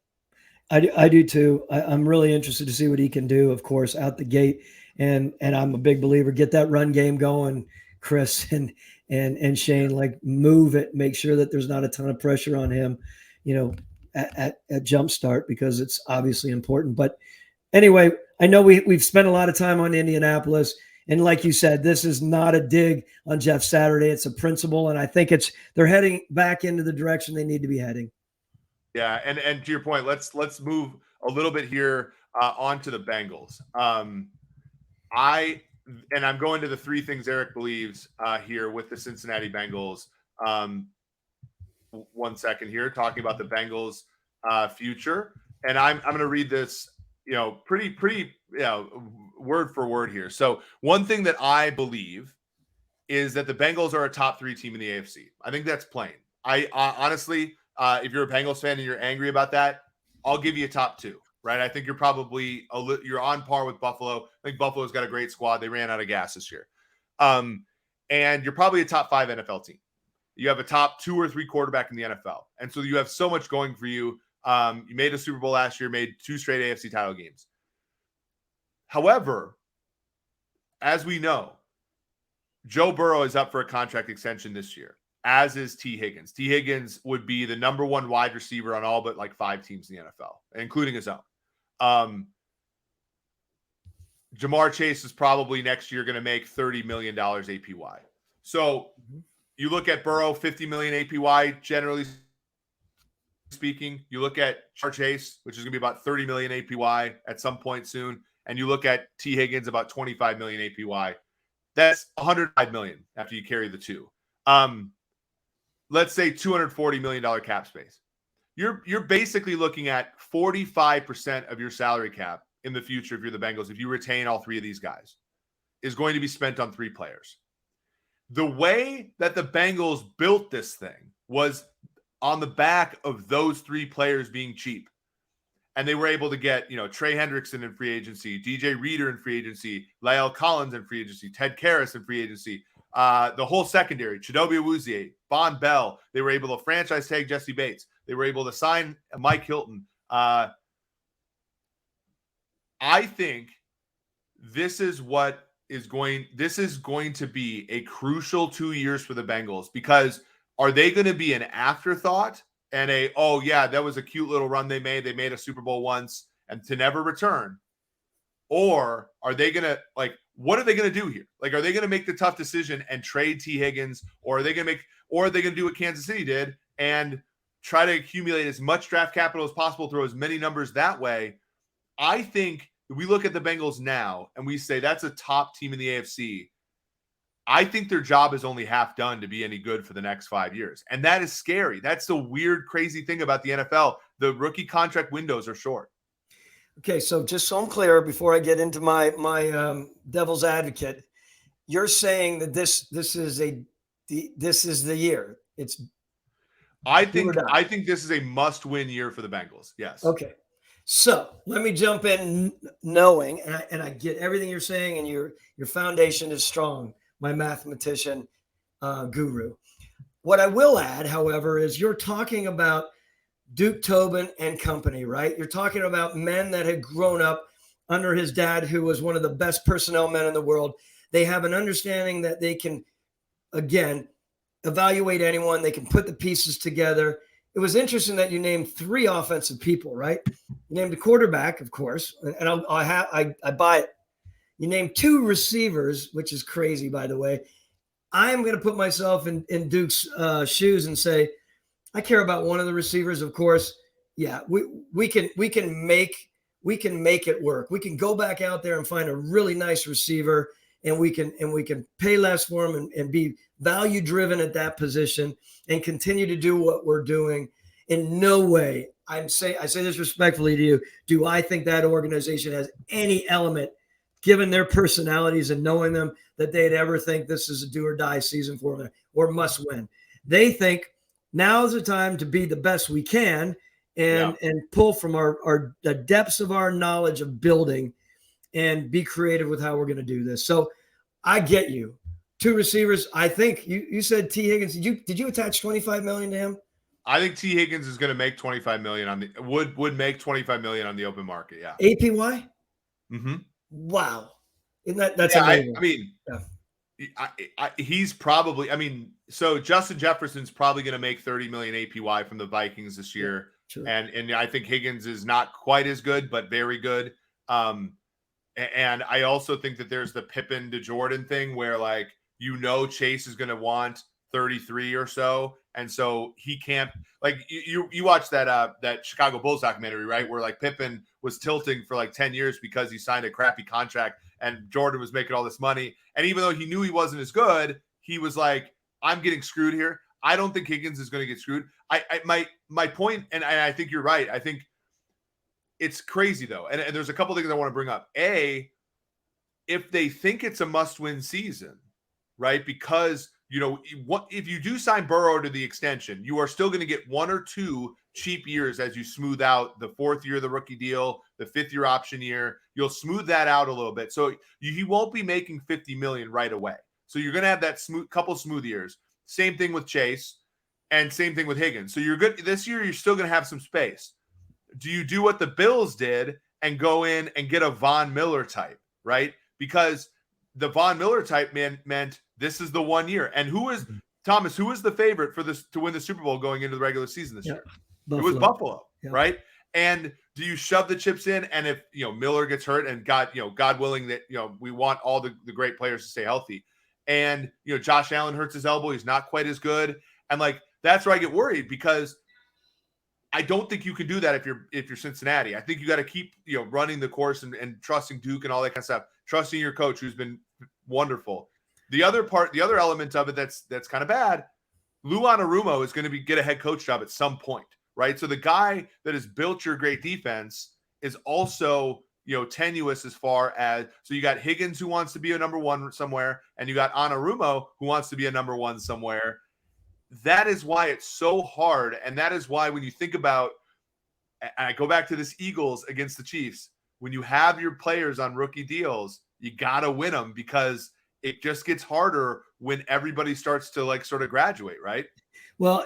B: I do too. I'm really interested to see what he can do, of course, out the gate. And I'm a big believer. Get that run game going, Chris and Shane. Like move it, make sure that there's not a ton of pressure on him, at jump start, because it's obviously important. But anyway, I know we've spent a lot of time on Indianapolis, and like you said, this is not a dig on Jeff Saturday. It's a principle, and I think they're heading back into the direction they need to be heading.
A: Yeah, and to your point, let's move a little bit here onto the Bengals. I'm going to the 3 things Eric believes here with the Cincinnati Bengals. One second here, talking about the Bengals future, and I'm going to read this. Pretty word for word here. So one thing that I believe is that the Bengals are a top 3 team in the AFC. I think that's plain. I honestly, if you're a Bengals fan and you're angry about that, I'll give you a top 2, right? I think you're probably you're on par with Buffalo. I think Buffalo's got a great squad. They ran out of gas this year. And you're probably a top 5 NFL team. You have a top 2 or 3 quarterback in the NFL. And so you have so much going for you. You made a Super Bowl last year, made 2 straight AFC title games. However, as we know, Joe Burrow is up for a contract extension this year, as is T. Higgins. T. Higgins would be the number 1 wide receiver on all but like 5 teams in the NFL, including his own. Jamar Chase is probably next year going to make $30 million APY. So you look at Burrow, $50 million APY, generally speaking. You look at Jamar Chase, which is going to be about $30 million APY at some point soon. And you look at T. Higgins, about $25 million APY. That's $105 million after you carry the 2. Let's say $240 million cap space. You're basically looking at 45% of your salary cap in the future, if you're the Bengals, if you retain all 3 of these guys, is going to be spent on 3 players. The way that the Bengals built this thing was on the back of those 3 players being cheap. And they were able to get, Trey Hendrickson in free agency, DJ Reader in free agency, La'el Collins in free agency, Ted Karras in free agency, the whole secondary, Chidobe Awuzie, Von Bell. They were able to franchise tag Jesse Bates. They were able to sign Mike Hilton. I think this is going to be a crucial 2 years for the Bengals, because are they going to be an afterthought and that was a cute little run they made. They made a Super Bowl once and to never return? Or are they going to, like, what are they going to do here? Like, are they going to make the tough decision and trade T. Higgins, or are they going to do what Kansas City did and try to accumulate as much draft capital as possible, throw as many numbers that way? I think we look at the Bengals now and we say that's a top team in the AFC. I think their job is only half done to be any good for the next 5 years. And that is scary. That's the weird, crazy thing about the NFL. The rookie contract windows are short.
B: Okay, so just so I'm clear, before I get into my devil's advocate, you're saying that this is the year.
A: I think this is a must-win year for the Bengals. Yes.
B: Okay. So let me jump in knowing, and I get everything you're saying, and your foundation is strong, my mathematician guru. What I will add, however, is you're talking about Duke Tobin and company, right? You're talking about men that had grown up under his dad, who was one of the best personnel men in the world. They have an understanding that they can, again, evaluate anyone. They can put the pieces together. It was interesting that you named 3 offensive people, right? You named a quarterback, of course, and I buy it. You named 2 receivers, which is crazy, by the way. I am going to put myself in Duke's shoes and say, I care about one of the receivers, of course. Yeah, we can make it work. We can go back out there and find a really nice receiver, and we can pay less for him and be value driven at that position and continue to do what we're doing. In no way, I say this respectfully to you, do I think that organization has any element, given their personalities and knowing them, that they'd ever think this is a do or die season for them or must win. They think now's the time to be the best we can and pull from the depths of our knowledge of building and be creative with how we're going to do this. So I get you. 2 receivers. I think you said T. Higgins. Did you attach $25 million to him?
A: I think T. Higgins is going to make $25 million would make $25 million on the open market. Yeah.
B: APY.
A: Mm-hmm.
B: Wow. Isn't that's amazing?
A: I mean, he's probably. I mean, so Justin Jefferson's probably going to make $30 million APY from the Vikings this year, and I think Higgins is not quite as good, but very good. And I also think that there's the Pippen to Jordan thing where, like, Chase is going to want 33 or so, and so he can't. Like, you watch that Chicago Bulls documentary, right, where like Pippen was tilting for like 10 years because he signed a crappy contract and Jordan was making all this money, and even though he knew he wasn't as good, he was like, I'm getting screwed here. I don't think Higgins is going to get screwed. My point, and I think you're right. I think it's crazy though, and there's a couple things I want to bring up. If they think it's a must-win season, right? Because if you do sign Burrow to the extension, you are still going to get 1 or 2 cheap years as you smooth out the 4th year of the rookie deal, the 5th year option year. You'll smooth that out a little bit, so he won't be making $50 million right away. So you're going to have that couple smooth years. Same thing with Chase, and same thing with Higgins. So you're good this year. You're still going to have some space. Do you do what the Bills did and go in and get a Von Miller type, right? Because the Von Miller type meant this is the 1 year. And who is the favorite for this to win the Super Bowl going into the regular season this year? Buffalo. It was Buffalo, right? And do you shove the chips in? And if Miller gets hurt, and God willing that we want all the great players to stay healthy, and Josh Allen hurts his elbow, he's not quite as good, and like that's where I get worried, because I don't think you can do that if you're Cincinnati. I think you got to keep running the course and trusting Duke and all that kind of stuff, trusting your coach who's been wonderful. The other element of it that's kind of bad, Lou Anarumo is going to get a head coach job at some point, right? So the guy that has built your great defense is also tenuous as far as, so you got Higgins who wants to be a number 1 somewhere, and you got Anarumo who wants to be a number 1 somewhere. That is why it's so hard, and that is why when you think about, and I go back to this Eagles against the Chiefs, when you have your players on rookie deals, you got to win them, because it just gets harder when everybody starts to like sort of graduate, right?
B: Well,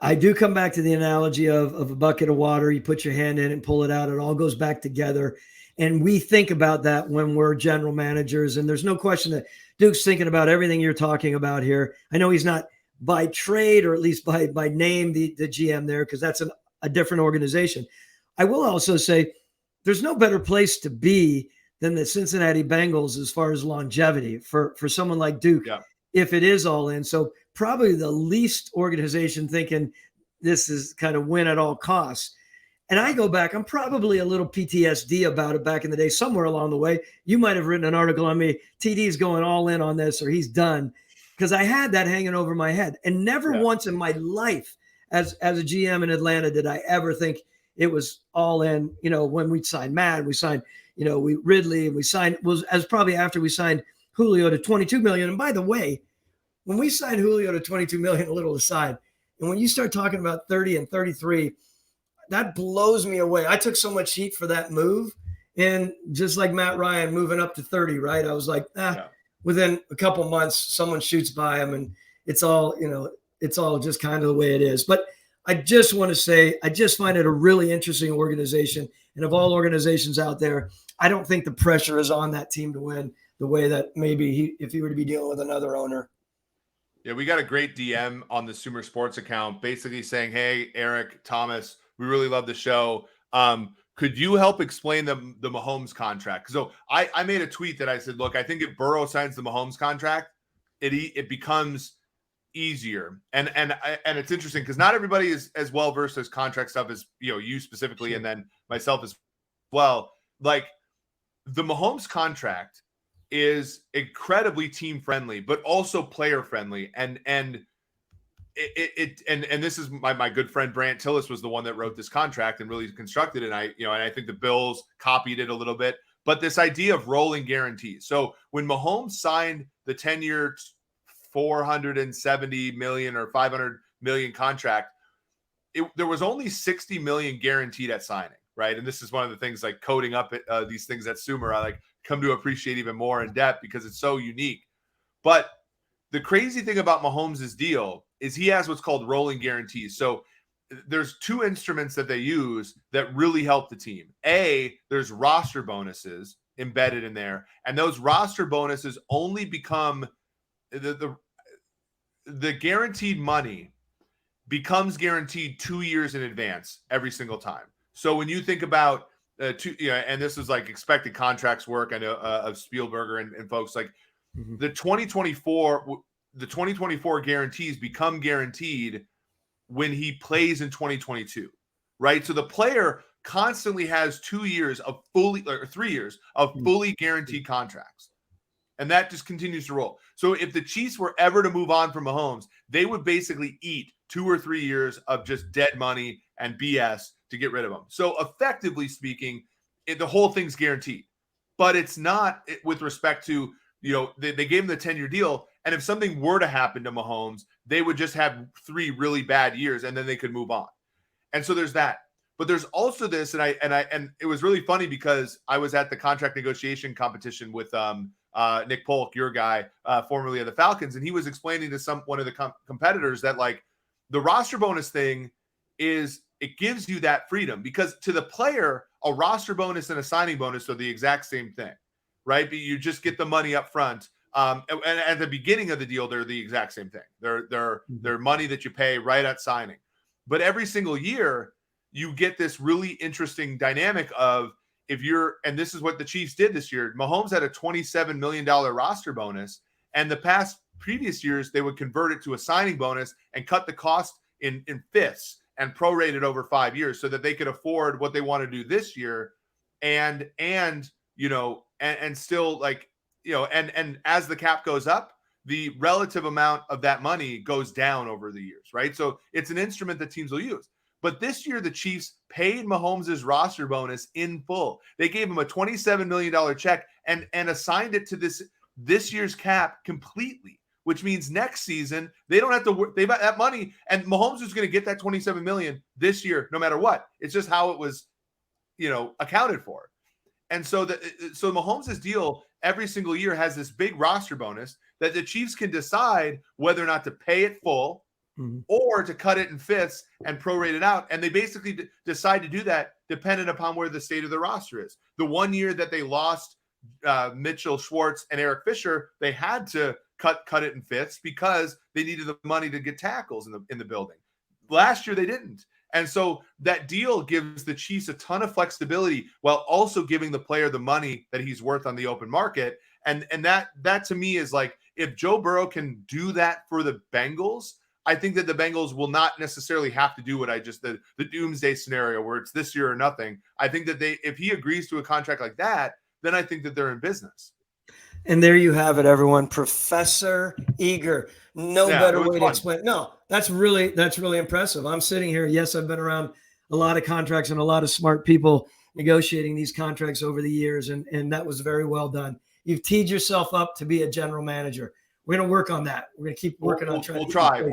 B: I do come back to the analogy of a bucket of water. You put your hand in it and pull it out. It all goes back together. And we think about that when we're general managers. And there's no question that Duke's thinking about everything you're talking about here. I know he's not by trade, or at least by name, the GM there, because that's a different organization. I will also say there's no better place to be than the Cincinnati Bengals as far as longevity for someone like Duke,
A: Yeah.
B: if it is all in. So probably the least organization thinking this is kind of win at all costs. And I go back, I'm probably a little PTSD about it back in the day, somewhere along the way. You might have written an article on me, TD's going all in on this or he's done, because I had that hanging over my head. And never once in my life as a GM in Atlanta did I ever think it was all in. You know, when we signed Matt, we signed, you know, Ridley, and we signed, as probably after we signed Julio to $22 million. And by the way, when we signed Julio to $22 million, a little aside, and when you start talking about 30 and 33, that blows me away. I took so much heat for that move. And just like Matt Ryan moving up to 30, right? I was like, within a couple months, someone shoots by him and it's all, you know, it's all just kind of the way it is. But I just want to say, I just find it a really interesting organization. And of all organizations out there, I don't think the pressure is on that team to win the way that maybe if he were to be dealing with another owner.
A: Yeah, we got a great DM on the Sumer Sports account basically saying, hey, Eric, Thomas, we really love the show. Could you help explain the Mahomes contract? So I made a tweet that I said, look, I think if Burrow signs the Mahomes contract, it becomes easier. And it's interesting because not everybody is as well versed as contract stuff as you specifically, and then myself as well. Like the Mahomes contract is incredibly team friendly, but also player friendly. And this is my good friend Brant Tillis was the one that wrote this contract and really constructed it. And I think the Bills copied it a little bit, but this idea of rolling guarantees. So when Mahomes signed the 10-year, $470 million or $500 million contract, there was only $60 million guaranteed at signing, right? And this is one of the things like coding up these things at Sumer, I like come to appreciate even more in depth because it's so unique. But the crazy thing about Mahomes' deal is he has what's called rolling guarantees. So there's two instruments that they use that really help the team. There's roster bonuses embedded in there, and those roster bonuses only become the guaranteed money becomes guaranteed 2 years in advance every single time. So when you think about and this is like expected contracts work, I know of Spielberger and folks like the 2024 guarantees become guaranteed when he plays in 2022, right? So the player constantly has 2 years of fully or 3 years of fully guaranteed contracts. And that just continues to roll. So if the Chiefs were ever to move on from Mahomes, they would basically eat 2 or 3 years of just dead money and BS to get rid of him. So effectively speaking, the whole thing's guaranteed. But it's not with respect to, they gave him the 10-year deal. And if something were to happen to Mahomes, they would just have 3 really bad years and then they could move on. And so there's that. But there's also this, and it was really funny because I was at the contract negotiation competition with Nick Polk, your guy, formerly of the Falcons, and he was explaining to one of the competitors that like the roster bonus thing it gives you that freedom because to the player, a roster bonus and a signing bonus are the exact same thing, right? But you just get the money up front. And at the beginning of the deal, they're the exact same thing. They're money that you pay right at signing. But every single year, you get this really interesting dynamic of and this is what the Chiefs did this year. Mahomes had a $27 million roster bonus, and the previous years, they would convert it to a signing bonus and cut the cost in fifths and prorate it over 5 years so that they could afford what they want to do this year. And still like, and as the cap goes up, the relative amount of that money goes down over the years, right? So it's an instrument that teams will use. But this year, the Chiefs paid Mahomes' roster bonus in full. They gave him a $27 million check and assigned it to this year's cap completely, which means next season, they don't have to – they've got that money, and Mahomes is going to get that $27 million this year no matter what. It's just how it was, accounted for. And so Mahomes' deal every single year has this big roster bonus that the Chiefs can decide whether or not to pay it full or to cut it in fifths and prorate it out. And they basically decide to do that dependent upon where the state of the roster is. The 1 year that they lost Mitchell Schwartz and Eric Fisher, they had to cut it in fifths because they needed the money to get tackles in the building. Last year they didn't. And so that deal gives the Chiefs a ton of flexibility while also giving the player the money that he's worth on the open market. And that to me is like, if Joe Burrow can do that for the Bengals, I think that the Bengals will not necessarily have to do what the doomsday scenario where it's this year or nothing. I think that if he agrees to a contract like that, then I think that they're in business.
B: And there you have it, everyone. Professor Eager. No better way to explain. No, that's really impressive. I'm sitting here. Yes, I've been around a lot of contracts and a lot of smart people negotiating these contracts over the years, and that was very well done. You've teed yourself up to be a general manager. We're going to work on that. We're going to keep working on trying.
A: We'll try.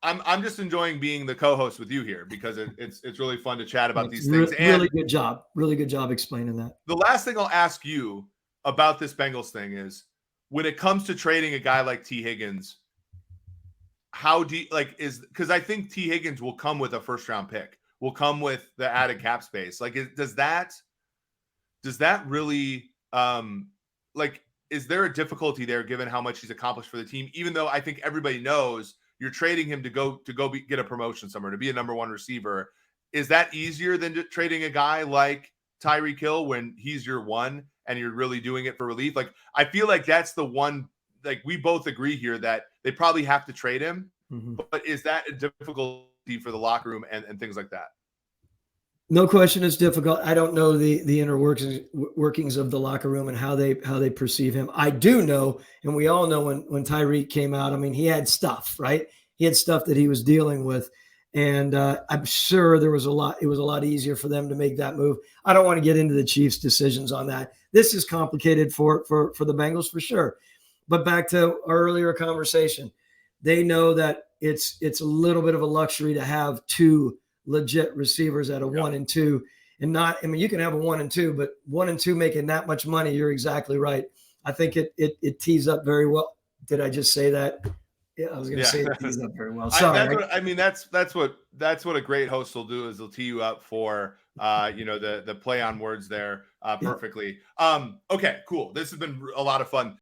A: I'm just enjoying being the co-host with you here because it's really fun to chat about these things.
B: Really good job. Really good job explaining that.
A: The last thing I'll ask you about this Bengals thing is, when it comes to trading a guy like T. Higgins, how do you, because I think T. Higgins will come with a first round pick, will come with the added cap space. Like, does that really is there a difficulty there given how much he's accomplished for the team? Even though I think everybody knows you're trading him to go get a promotion somewhere, to be a number one receiver. Is that easier than trading a guy like Tyreek Hill when he's your one and you're really doing it for relief? Like, I feel like that's the one, like, we both agree here that they probably have to trade him, but is that a difficulty for the locker room and things like that?
B: No question, it's difficult. I don't know the inner workings of the locker room and how they perceive him. I do know, and we all know when Tyreek came out, I mean, he had stuff, right? He had stuff that he was dealing with. And I'm sure it was a lot easier for them to make that move. I don't want to get into the Chiefs' decisions on that. This is complicated for the Bengals for sure. But back to our earlier conversation, they know that it's a little bit of a luxury to have two legit receivers at a 1 and 2, and not, I mean, you can have a 1 and 2, but 1 and 2 making that much money, you're exactly right. I think it tees up very well. Did I just say that? Yeah, I was going to say it tees up very well. Sorry.
A: That's what a great host will do, is they'll tee you up for the play on words there perfectly. Okay, cool. This has been a lot of fun.